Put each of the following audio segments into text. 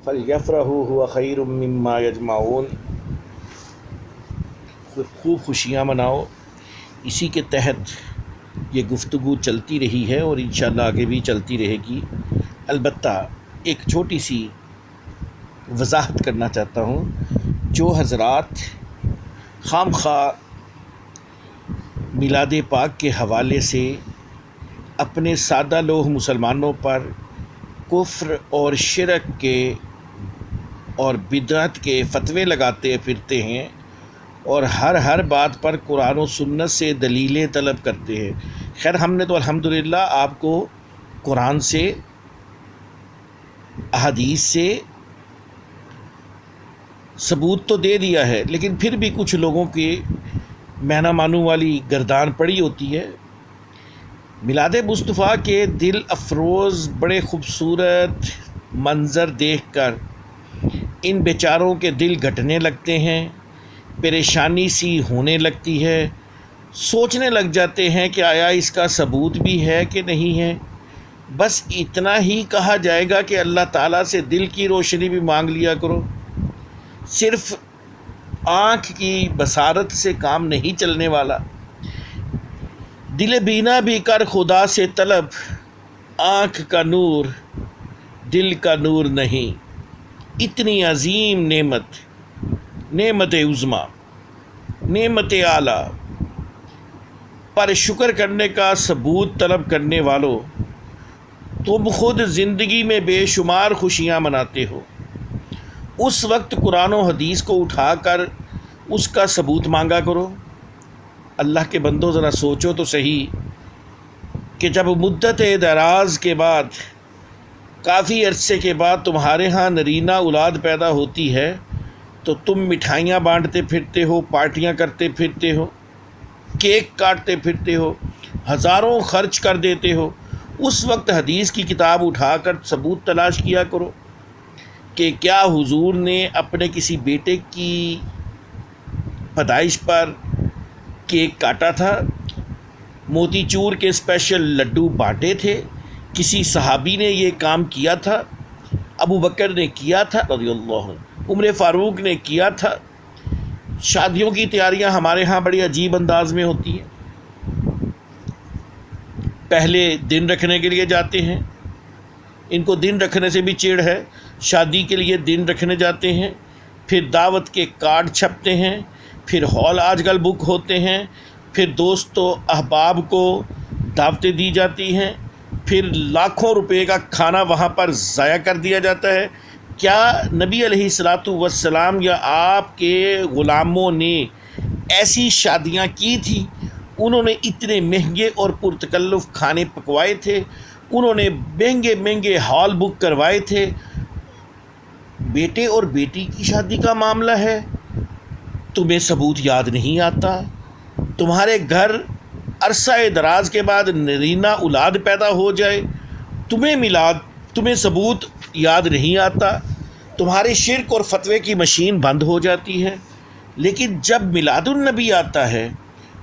فَلْيَفْرَحُوا هُوَ خَيْرٌ مِّمَّا يَجْمَعُونَ، خوب خوشیاں مناؤ۔ اسی کے تحت یہ گفتگو چلتی رہی ہے اور انشاءاللہ آگے بھی چلتی رہے گی۔ البتہ ایک چھوٹی سی وضاحت کرنا چاہتا ہوں، جو حضرات خام خواہ میلاد پاک کے حوالے سے اپنے سادہ لوح مسلمانوں پر کفر اور شرک کے اور بدعت کے فتوے لگاتے پھرتے ہیں اور ہر بات پر قرآن و سنت سے دلیلیں طلب کرتے ہیں۔ خیر، ہم نے تو الحمدللہ آپ کو قرآن سے، احادیث سے ثبوت تو دے دیا ہے، لیکن پھر بھی کچھ لوگوں کی مینا مانو والی گردان پڑی ہوتی ہے۔ میلاد مصطفیٰ کے دل افروز بڑے خوبصورت منظر دیکھ کر ان بیچاروں کے دل گھٹنے لگتے ہیں، پریشانی سی ہونے لگتی ہے، سوچنے لگ جاتے ہیں کہ آیا اس کا ثبوت بھی ہے کہ نہیں ہے۔ بس اتنا ہی کہا جائے گا کہ اللہ تعالیٰ سے دل کی روشنی بھی مانگ لیا کرو۔ صرف آنکھ کی بصارت سے کام نہیں چلنے والا، دل بینا بھی کر خدا سے طلب، آنکھ کا نور دل کا نور نہیں۔ اتنی عظیم نعمت عظمیٰ، نعمت اعلیٰ پر شکر کرنے کا ثبوت طلب کرنے والوں، تم خود زندگی میں بے شمار خوشیاں مناتے ہو، اس وقت قرآن و حدیث کو اٹھا کر اس کا ثبوت مانگا کرو۔ اللہ کے بندو، ذرا سوچو تو صحیح کہ جب مدت دراز کے بعد، کافی عرصے کے بعد تمہارے ہاں نرینہ اولاد پیدا ہوتی ہے تو تم مٹھائیاں بانٹتے پھرتے ہو، پارٹیاں کرتے پھرتے ہو، کیک کاٹتے پھرتے ہو، ہزاروں خرچ کر دیتے ہو۔ اس وقت حدیث کی کتاب اٹھا کر ثبوت تلاش کیا کرو کہ کیا حضور نے اپنے کسی بیٹے کی پیدائش پر کیک کاٹا تھا، موتی چور کے اسپیشل لڈو بانٹے تھے، کسی صحابی نے یہ کام کیا تھا، ابو بکر نے کیا تھا رضی اللہ عنہ، عمر فاروق نے کیا تھا۔ شادیوں کی تیاریاں ہمارے ہاں بڑی عجیب انداز میں ہوتی ہیں۔ پہلے دن رکھنے کے لیے جاتے ہیں، ان کو دن رکھنے سے بھی چڑ ہے، شادی کے لیے دن رکھنے جاتے ہیں، پھر دعوت کے کارڈ چھپتے ہیں، پھر ہال آج کل بک ہوتے ہیں، پھر دوست و احباب کو دعوتیں دی جاتی ہیں، پھر لاکھوں روپے کا کھانا وہاں پر ضائع کر دیا جاتا ہے۔ کیا نبی علیہ الصلاۃ والسلام یا آپ کے غلاموں نے ایسی شادیاں کی تھی؟ انہوں نے اتنے مہنگے اور پرتکلف کھانے پکوائے تھے، انہوں نے مہنگے ہال بک کروائے تھے۔ بیٹے اور بیٹی کی شادی کا معاملہ ہے، تمہیں ثبوت یاد نہیں آتا؟ تمہارے گھر عرصہ دراز کے بعد نرینہ اولاد پیدا ہو جائے، تمہیں ثبوت یاد نہیں آتا؟ تمہارے شرک اور فتوے کی مشین بند ہو جاتی ہے۔ لیکن جب میلاد النبی آتا ہے،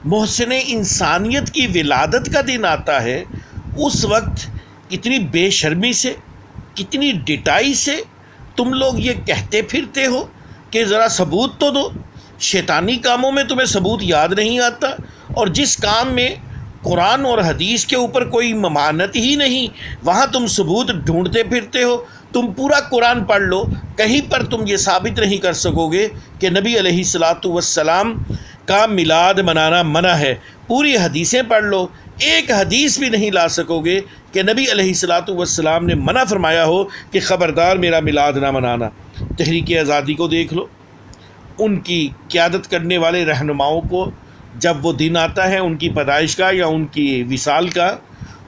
محسن انسانیت کی ولادت کا دن آتا ہے، اس وقت کتنی بے شرمی سے، کتنی ڈٹائی سے تم لوگ یہ کہتے پھرتے ہو کہ ذرا ثبوت تو دو۔ شیطانی کاموں میں تمہیں ثبوت یاد نہیں آتا، اور جس کام میں قرآن اور حدیث کے اوپر کوئی ممانعت ہی نہیں، وہاں تم ثبوت ڈھونڈتے پھرتے ہو۔ تم پورا قرآن پڑھ لو، کہیں پر تم یہ ثابت نہیں کر سکو گے کہ نبی علیہ الصلاۃ والسلام کا میلاد منانا منع ہے۔ پوری حدیثیں پڑھ لو، ایک حدیث بھی نہیں لا سکو گے کہ نبی علیہ الصلاۃ والسلام نے منع فرمایا ہو کہ خبردار میرا میلاد نہ منانا۔ تحریک آزادی کو دیکھ لو، ان کی قیادت کرنے والے رہنماؤں کو جب وہ دن آتا ہے ان کی پیدائش کا یا ان کی وصال کا،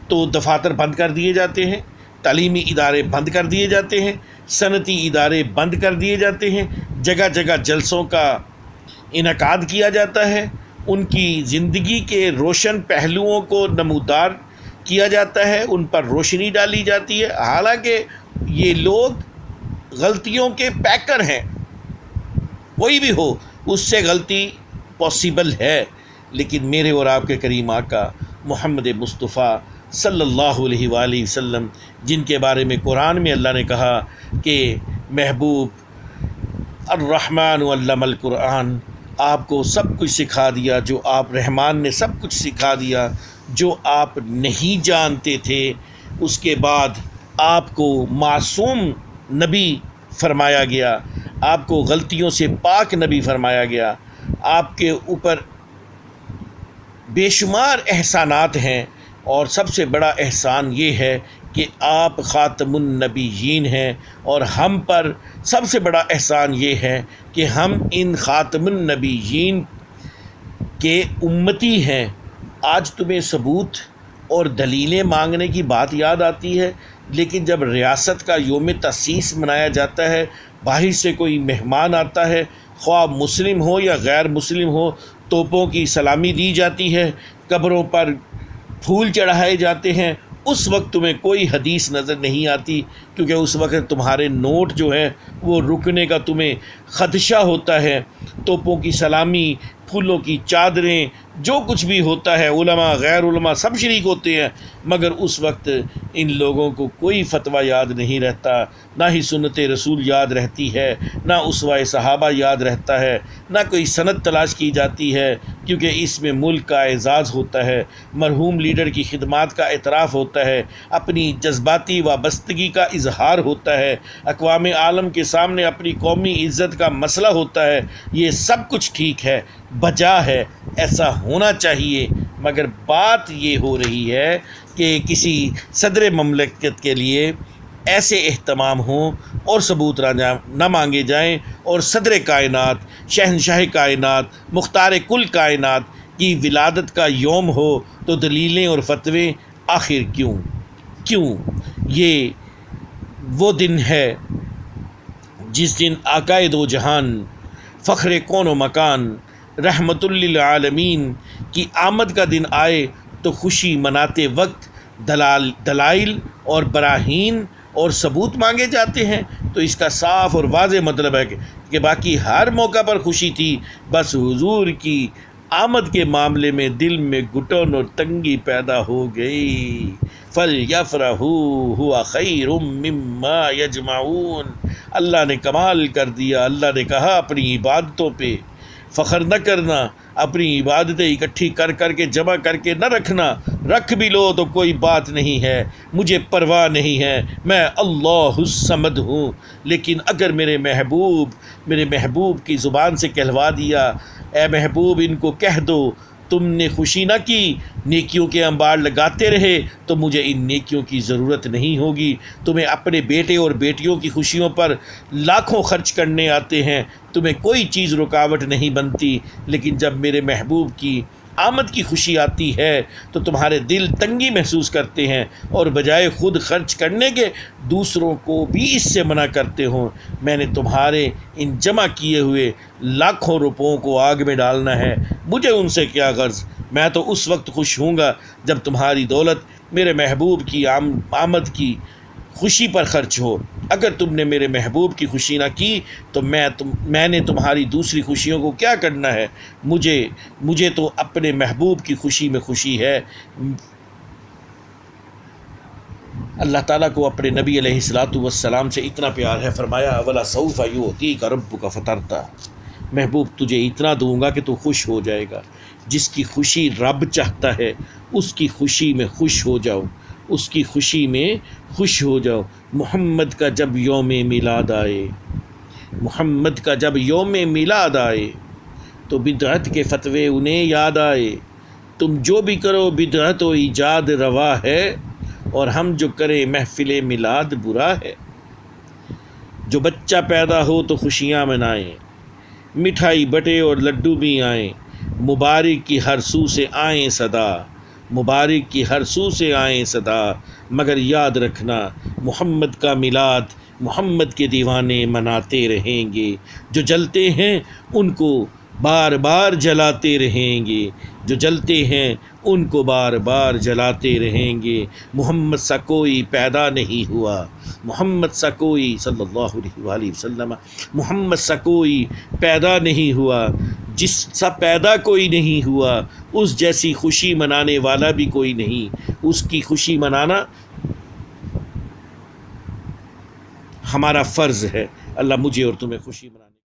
تو دفاتر بند کر دیے جاتے ہیں، تعلیمی ادارے بند کر دیے جاتے ہیں، صنعتی ادارے بند کر دیے جاتے ہیں، جگہ جگہ جلسوں کا انعقاد کیا جاتا ہے، ان کی زندگی کے روشن پہلوؤں کو نمودار کیا جاتا ہے، ان پر روشنی ڈالی جاتی ہے۔ حالانکہ یہ لوگ غلطیوں کے پیکر ہیں، کوئی بھی ہو اس سے غلطی پاسبل ہے، لیکن میرے اور آپ کے کریم آقا محمد مصطفیٰ صلی اللہ علیہ وآلہ وسلم، جن کے بارے میں قرآن میں اللہ نے کہا کہ محبوب الرحمن علم القرآن، آپ کو سب کچھ سکھا دیا، جو آپ رحمان نے سب کچھ سکھا دیا جو آپ نہیں جانتے تھے۔ اس کے بعد آپ کو معصوم نبی فرمایا گیا، آپ کو غلطیوں سے پاک نبی فرمایا گیا، آپ کے اوپر بے شمار احسانات ہیں، اور سب سے بڑا احسان یہ ہے کہ آپ خاتم النبیین ہیں، اور ہم پر سب سے بڑا احسان یہ ہے کہ ہم ان خاتم النبیین کے امتی ہیں۔ آج تمہیں ثبوت اور دلیلیں مانگنے کی بات یاد آتی ہے، لیکن جب ریاست کا یوم تاسیس منایا جاتا ہے، باہر سے کوئی مہمان آتا ہے، خواہ مسلم ہو یا غیر مسلم ہو، توپوں کی سلامی دی جاتی ہے، قبروں پر پھول چڑھائے جاتے ہیں، اس وقت تمہیں کوئی حدیث نظر نہیں آتی، کیونکہ اس وقت تمہارے نوٹ جو ہیں وہ رکنے کا تمہیں خدشہ ہوتا ہے۔ توپوں کی سلامی، پھولوں کی چادریں، جو کچھ بھی ہوتا ہے، علماء غیر علماء سب شریک ہوتے ہیں، مگر اس وقت ان لوگوں کو کوئی فتویٰ یاد نہیں رہتا، نہ ہی سنت رسول یاد رہتی ہے، نہ اسوہ صحابہ یاد رہتا ہے، نہ کوئی سند تلاش کی جاتی ہے، کیونکہ اس میں ملک کا اعزاز ہوتا ہے، مرحوم لیڈر کی خدمات کا اعتراف ہوتا ہے، اپنی جذباتی وابستگی کا اظہار ہوتا ہے، اقوام عالم کے سامنے اپنی قومی عزت کا مسئلہ ہوتا ہے۔ یہ سب کچھ ٹھیک ہے، بجا ہے، ایسا ہونا چاہیے، مگر بات یہ ہو رہی ہے کہ کسی صدر مملکت کے لیے ایسے اہتمام ہوں اور ثبوت نہ مانگے جائیں، اور صدر کائنات، شہنشاہ کائنات، مختار کل کائنات کی ولادت کا یوم ہو تو دلیلیں اور فتوے آخر کیوں؟ یہ وہ دن ہے جس دن آقائے دو جہان، فخر کون و مکان، رحمت للعالمین کی آمد کا دن آئے تو خوشی مناتے وقت دلائل اور براہین اور ثبوت مانگے جاتے ہیں۔ تو اس کا صاف اور واضح مطلب ہے کہ باقی ہر موقع پر خوشی تھی، بس حضور کی آمد کے معاملے میں دل میں گھٹن اور تنگی پیدا ہو گئی۔ فَلْيَفْرَحُوا هُوَ خَيْرٌ مِّمَّا يَجْمَعُونَ۔ اللہ نے کمال کر دیا، اللہ نے کہا اپنی عبادتوں پہ فخر نہ کرنا، اپنی عبادتیں اکٹھی کر کے جمع کر کے نہ رکھنا، رکھ بھی لو تو کوئی بات نہیں ہے، مجھے پرواہ نہیں ہے، میں اللہ الصمد ہوں۔ لیکن اگر میرے محبوب کی زبان سے کہلوا دیا، اے محبوب ان کو کہہ دو تم نے خوشی نہ کی، نیکیوں کے انبار لگاتے رہے، تو مجھے ان نیکیوں کی ضرورت نہیں ہوگی۔ تمہیں اپنے بیٹے اور بیٹیوں کی خوشیوں پر لاکھوں خرچ کرنے آتے ہیں، تمہیں کوئی چیز رکاوٹ نہیں بنتی، لیکن جب میرے محبوب کی آمد کی خوشی آتی ہے تو تمہارے دل تنگی محسوس کرتے ہیں، اور بجائے خود خرچ کرنے کے دوسروں کو بھی اس سے منع کرتے ہوں۔ میں نے تمہارے ان جمع کیے ہوئے لاکھوں روپوں کو آگ میں ڈالنا ہے، مجھے ان سے کیا غرض؟ میں تو اس وقت خوش ہوں گا جب تمہاری دولت میرے محبوب کی آمد کی خوشی پر خرچ ہو۔ اگر تم نے میرے محبوب کی خوشی نہ کی تو میں نے تمہاری دوسری خوشیوں کو کیا کرنا ہے؟ مجھے تو اپنے محبوب کی خوشی میں خوشی ہے۔ اللہ تعالیٰ کو اپنے نبی علیہ الصلاۃ والسلام سے اتنا پیار ہے، فرمایا وَلَسَوْفَ يُعْطِيكَ رَبُّكَ فَتَرْضَىٰ۔ محبوب تجھے اتنا دوں گا کہ تو خوش ہو جائے گا۔ جس کی خوشی رب چاہتا ہے اس کی خوشی میں خوش ہو جاؤ، اس کی خوشی میں خوش ہو جاؤ۔ محمد کا جب یوم میلاد آئے، محمد کا جب یوم میلاد آئے تو بدعت کے فتوے انہیں یاد آئے۔ تم جو بھی کرو بدعت و ایجاد روا ہے، اور ہم جو کریں محفل میلاد برا ہے۔ جو بچہ پیدا ہو تو خوشیاں منائیں، مٹھائی بٹے اور لڈو بھی آئیں، مبارک کی ہر سو سے آئیں صدا، مبارک کی ہر سو سے آئیں صدا، مگر یاد رکھنا محمد کا میلاد محمد کے دیوانے مناتے رہیں گے، جو جلتے ہیں ان کو بار بار جلاتے رہیں گے، جو جلتے ہیں ان کو بار بار جلاتے رہیں گے۔ محمد سا کوئی پیدا نہیں ہوا، محمد سا کوئی صلی اللہ علیہ وآلہ وسلم، محمد سا کوئی پیدا نہیں ہوا، جس سا پیدا کوئی نہیں ہوا، اس جیسی خوشی منانے والا بھی کوئی نہیں۔ اس کی خوشی منانا ہمارا فرض ہے۔ اللہ مجھے اور تمہیں خوشی منانے